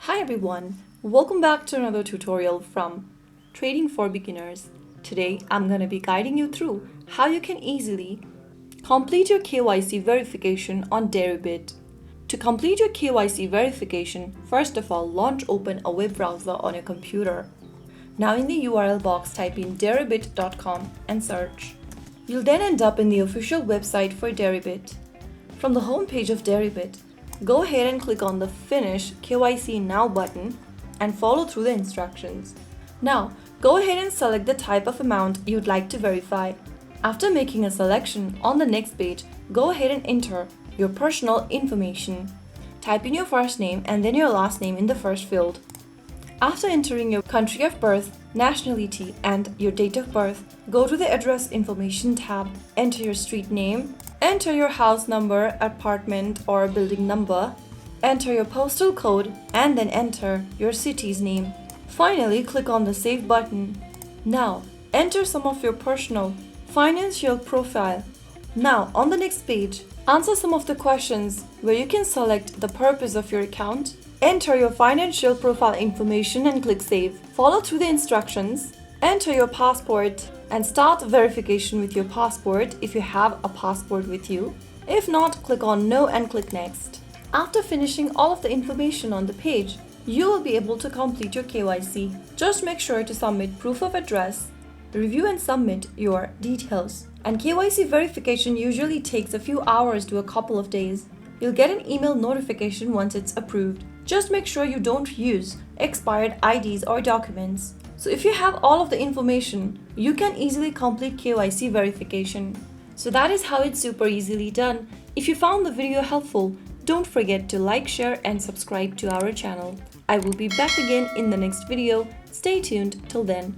Hi everyone, welcome back to another tutorial from Trading for Beginners. Today I'm going to be guiding you through how you can easily complete your KYC verification on Deribit. To complete your KYC verification, first of all open a web browser on your computer. Now in the URL box type in deribit.com and search. You'll then end up in the official website for Deribit. From the home page of Deribit, go ahead and click on the Finish KYC Now button and follow through the instructions. Now, go ahead and select the type of amount you'd like to verify. After making a selection, on the next page, go ahead and enter your personal information. Type in your first name and then your last name in the first field. After entering your country of birth, nationality, and your date of birth, go to the Address Information tab, enter your street name, enter your house number, apartment or building number, enter your postal code, and then enter your city's name. Finally, click on the Save button. Now, enter some of your personal financial profile. Now, on the next page, answer some of the questions where you can select the purpose of your account, enter your financial profile information and click Save. Follow through the instructions, enter your passport and start verification with your passport if you have a passport with you. If not, click on No and click Next. After finishing all of the information on the page, you will be able to complete your KYC. Just make sure to submit proof of address, review and submit your details. And KYC verification usually takes a few hours to a couple of days. You'll get an email notification once it's approved. Just make sure you don't use expired IDs or documents. So if you have all of the information, you can easily complete KYC verification. So that is how it's super easily done. If you found the video helpful, don't forget to like, share and subscribe to our channel. I will be back again in the next video. Stay tuned till then.